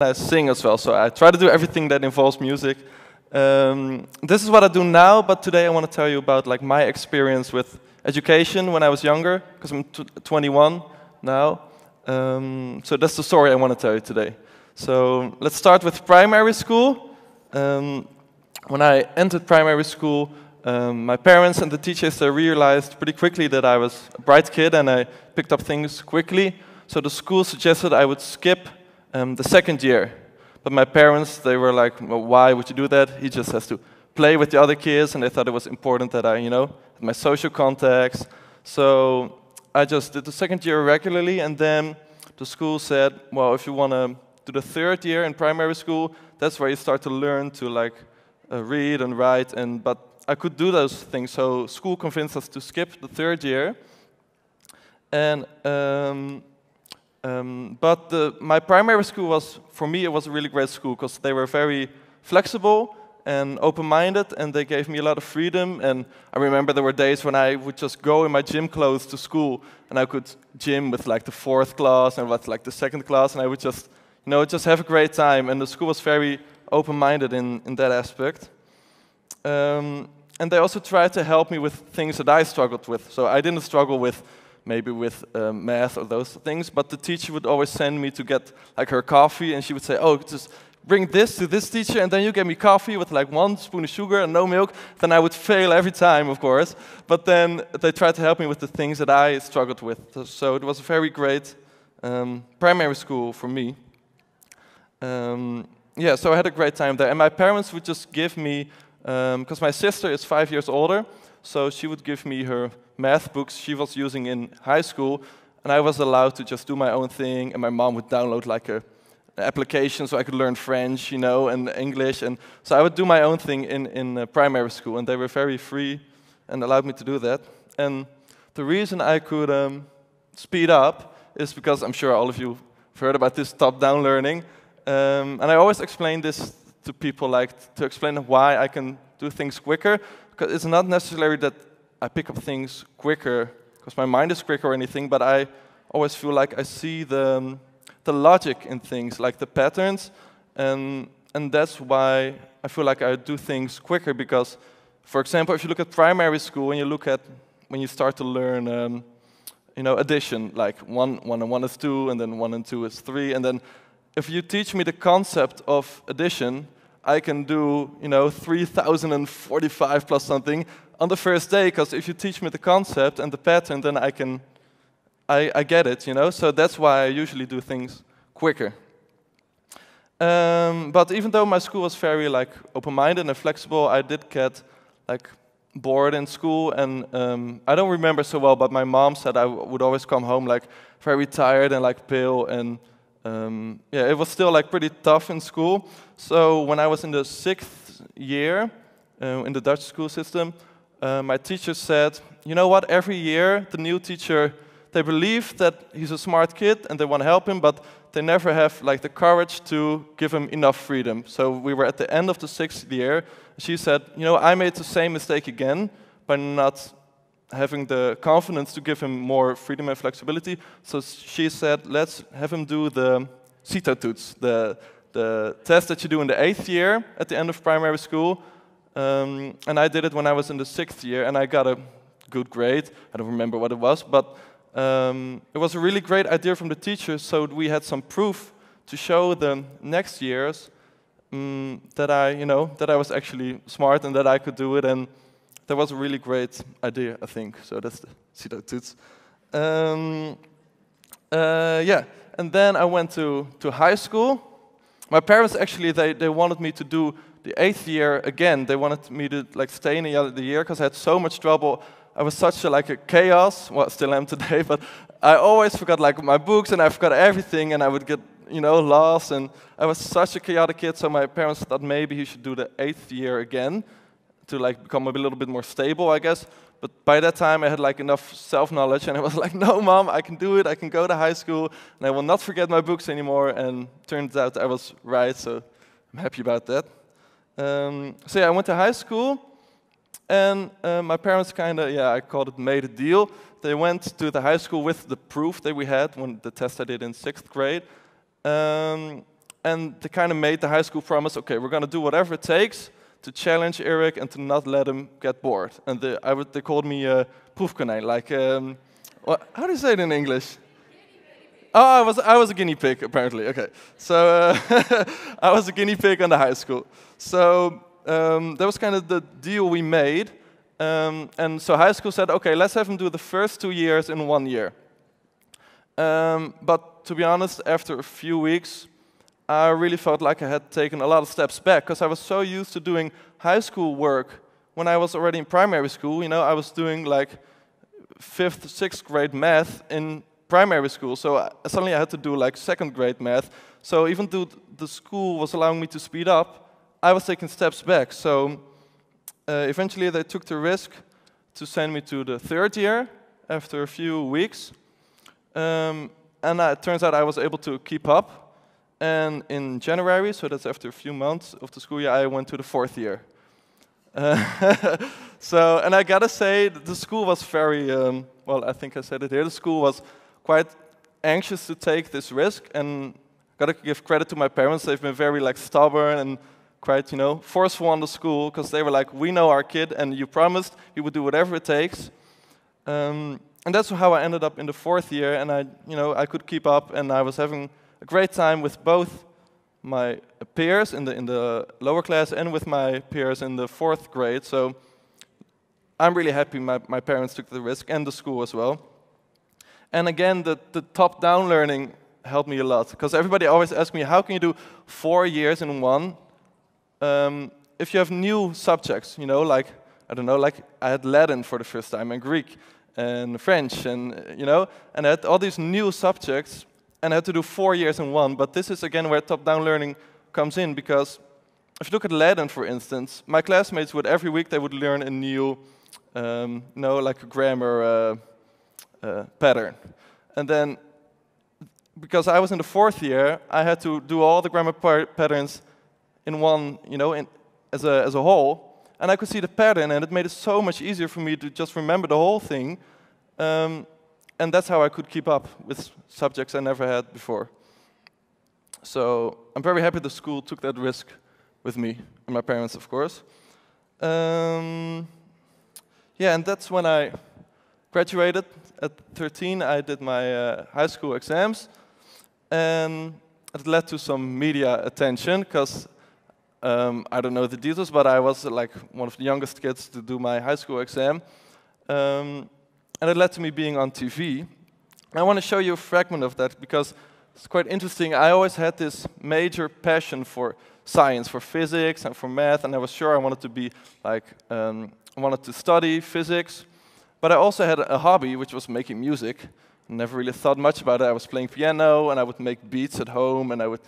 I sing as well, so I try to do everything that involves music. This is what I do now, but today I want to tell you about like my experience with education when I was younger, because I'm 21 now. So that's the story I want to tell you today. So let's start with primary school. When I entered primary school, my parents and the teachers realized pretty quickly that I was a bright kid and I picked up things quickly. So the school suggested I would skip the second year. But my parents, they were like, well, why would you do that? He just has to play with the other kids, and they thought it was important that I, had my social contacts. So I just did the second year regularly, and then the school said, well, if you want to do the third year in primary school, that's where you start to learn to like read and write, but I could do those things. So school convinced us to skip the third year. And my primary school was, for me, it was a really great school because they were very flexible and open-minded, and they gave me a lot of freedom. And I remember there were days when I would just go in my gym clothes to school, and I could gym with like the fourth class and with like the second class, and I would just, just have a great time. And the school was very open-minded in that aspect. And they also tried to help me with things that I struggled with. So I didn't struggle with maybe with math or those things, but the teacher would always send me to get like her coffee, and she would say, oh, just bring this to this teacher, and then you get me coffee with like 1 spoon of sugar and no milk. Then I would fail every time, of course. But then they tried to help me with the things that I struggled with. So it was a very great primary school for me. Yeah, so I had a great time there. And my parents would just give me, because my sister is 5 years older, so she would give me her math books she was using in high school, and I was allowed to just do my own thing, and my mom would download like an application so I could learn French, and English, and so I would do my own thing in primary school, and they were very free and allowed me to do that. And the reason I could speed up is because I'm sure all of you have heard about this top-down learning, and I always explain this to people, like to explain why I can do things quicker, because it's not necessarily that I pick up things quicker because my mind is quicker or anything, but I always feel like I see the logic in things, like the patterns, and that's why I feel like I do things quicker. Because, for example, if you look at primary school and you look at when you start to learn, addition, like 1 and 1 is 2, and then 1 and 2 is 3, and then if you teach me the concept of addition, I can do 3045 plus something on the first day, because if you teach me the concept and the pattern, then I get it, So that's why I usually do things quicker. But even though my school was very like open-minded and flexible, I did get like bored in school, and I don't remember so well, but my mom said I would always come home like very tired and like pale, and yeah, it was still like pretty tough in school. So when I was in the 6th year in the Dutch school system, my teacher said, you know what, every year the new teacher, they believe that he's a smart kid and they want to help him, but they never have like the courage to give him enough freedom. So we were at the end of the 6th year. She said, I made the same mistake again by not having the confidence to give him more freedom and flexibility. So she said, let's have him do the CITO-toets, the test that you do in the 8th year at the end of primary school. And I did it when I was in the 6th year, and I got a good grade. I don't remember what it was, but it was a really great idea from the teacher, so we had some proof to show the next years that I was actually smart and that I could do it, and that was a really great idea, I think. So that's the CITO-toets. Yeah, and then I went to high school. My parents actually, they wanted me to do the 8th year again. They wanted me to like stay in the year because I had so much trouble. I was such a chaos. Well, still am today, but I always forgot like my books, and I forgot everything, and I would get lost, and I was such a chaotic kid. So my parents thought maybe he should do the 8th year again to like become a little bit more stable, I guess. But by that time I had like enough self-knowledge, and I was like, no, Mom, I can do it. I can go to high school, and I will not forget my books anymore. And turns out I was right, so I'm happy about that. So yeah, I went to high school, and my parents I called it made a deal. They went to the high school with the proof that we had when the test I did in 6th grade. And they kind of made the high school promise, okay, we're going to do whatever it takes to challenge Erik and to not let him get bored. And they called me proefkonijn, like, how do you say it in English? Oh, I was a guinea pig, apparently. Okay, so I was a guinea pig in the high school. So that was kind of the deal we made. And so high school said, okay, let's have him do the first 2 years in 1 year. But to be honest, after a few weeks, I really felt like I had taken a lot of steps back because I was so used to doing high school work when I was already in primary school. You know, I was doing like 5th, 6th grade math in primary school, so suddenly I had to do like 2nd grade math. So even though the school was allowing me to speed up, I was taking steps back. So eventually they took the risk to send me to the 3rd year after a few weeks. And it turns out I was able to keep up. And in January, so that's after a few months of the school year, I went to the 4th year. So, and I gotta say, the school was very, well, I think I said it here, the school was quite anxious to take this risk, and gotta give credit to my parents. They've been very like stubborn and quite, you know, forceful on the school, because they were like, we know our kid, and you promised you would do whatever it takes. And that's how I ended up in the 4th year, and I could keep up, and I was having a great time with both my peers in the lower class and with my peers in the 4th grade. So I'm really happy my parents took the risk, and the school as well. And again, the top-down learning helped me a lot, because everybody always asks me, how can you do 4 years in one if you have new subjects, you know, like, I don't know, like I had Latin for the first time, and Greek, and French, and, you know, and I had all these new subjects, and I had to do 4 years in one. But this is, again, where top-down learning comes in, because if you look at Latin, for instance, my classmates would, every week, they would learn a new, like a grammar pattern. And then, because I was in the 4th year, I had to do all the grammar patterns in one, you know, as a whole. And I could see the pattern, and it made it so much easier for me to just remember the whole thing. And that's how I could keep up with subjects I never had before. So I'm very happy the school took that risk with me, and my parents, of course. Yeah, and that's when I graduated. At 13, I did my high school exams, and it led to some media attention, because I don't know the details, but I was like one of the youngest kids to do my high school exam. And it led to me being on TV. I want to show you a fragment of that, because it's quite interesting. I always had this major passion for science, for physics and for math, and I was sure I wanted to be like, I wanted to study physics. But I also had a hobby, which was making music. I never really thought much about it. I was playing piano, and I would make beats at home, and I would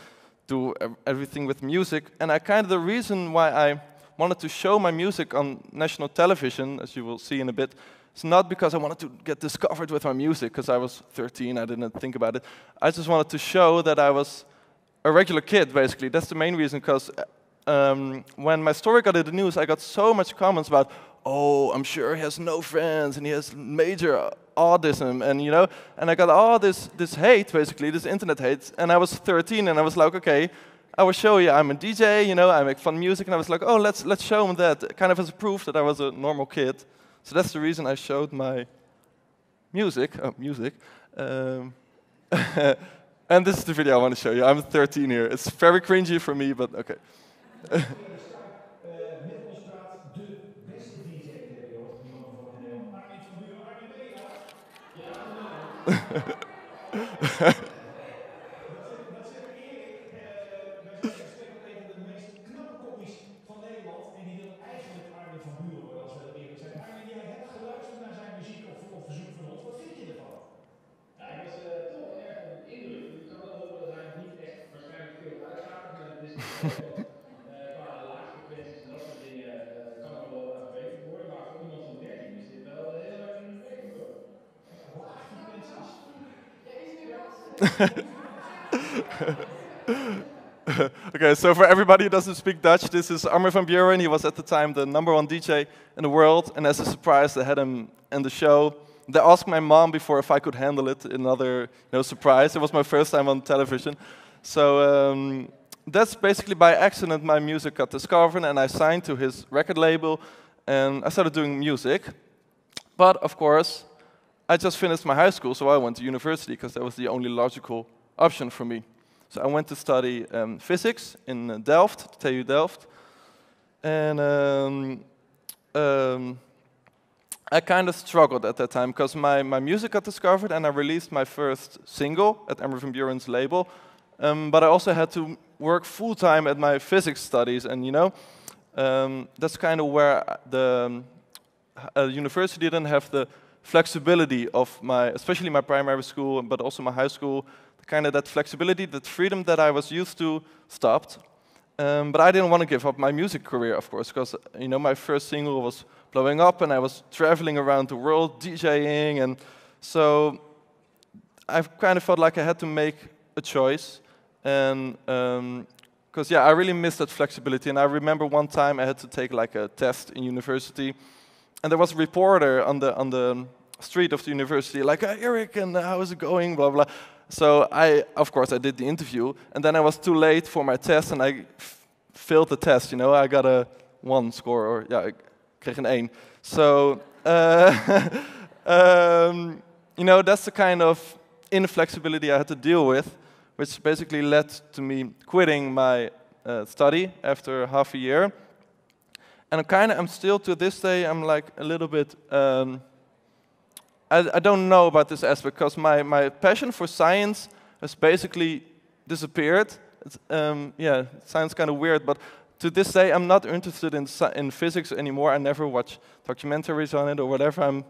do everything with music. And the reason why I wanted to show my music on national television, as you will see in a bit, it's not because I wanted to get discovered with my music, because I was 13, I didn't think about it. I just wanted to show that I was a regular kid, basically. That's the main reason, because when my story got in the news, I got so much comments about, oh, I'm sure he has no friends, and he has major autism, and you know, and I got all this hate, basically, this internet hate, and I was 13, and I was like, okay, I will show you, I'm a DJ, you know, I make fun music, and I was like, oh, let's show him that, kind of as a proof that I was a normal kid. So that's the reason I showed my music. And this is the video I want to show you. I'm 13 here. It's very cringy for me, but okay. Qua laagfrequenties en dat soort dingen kan ik wel verbeterd worden. Maar voor iemand van 13 is dit wel heel erg indrukwekkend hoor. Laagfrequenties? Ja, is nu Okay, so for everybody who doesn't speak Dutch, this is Armin van Buuren. He was at the time the #1 DJ in the world, and as a surprise, they had him in the show. They asked my mom before if I could handle it, another surprise. It was my first time on television. So that's basically by accident my music got discovered, and I signed to his record label, and I started doing music. But of course, I just finished my high school, so I went to university because that was the only logical option for me. So I went to study physics in Delft, TU Delft, and I kind of struggled at that time because my music got discovered, and I released my first single at Emmer van Buren's label. But I also had to work full-time at my physics studies, and that's kind of where the university didn't have the flexibility of especially my primary school, but also my high school. Kind of that flexibility, that freedom that I was used to stopped. But I didn't want to give up my music career, of course, because my first single was blowing up, and I was traveling around the world DJing, and so I kind of felt like I had to make a choice, and because I really missed that flexibility. And I remember one time I had to take like a test in university, and there was a reporter on the street of the university, like, Erik, and how is it going, blah blah. So of course I did the interview, and then I was too late for my test, and I failed the test. I got a 1 score, or ik kreeg een 1. So that's the kind of inflexibility I had to deal with, which basically led to me quitting my study after half a year. And I'm still to this day, I'm like a little bit. I don't know about this aspect because my passion for science has basically disappeared. It sounds kind of weird, but to this day I'm not interested in physics anymore. I never watch documentaries on it or whatever.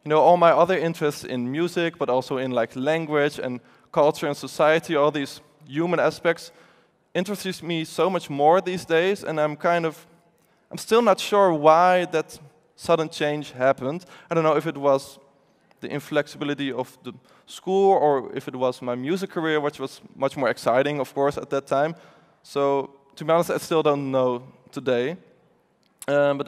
All my other interests in music, but also in like language and culture and society, all these human aspects, interests me so much more these days. And I'm still not sure why that sudden change happened. I don't know if it was the inflexibility of the school, or if it was my music career, which was much more exciting, of course, at that time. So, to be honest, I still don't know today. But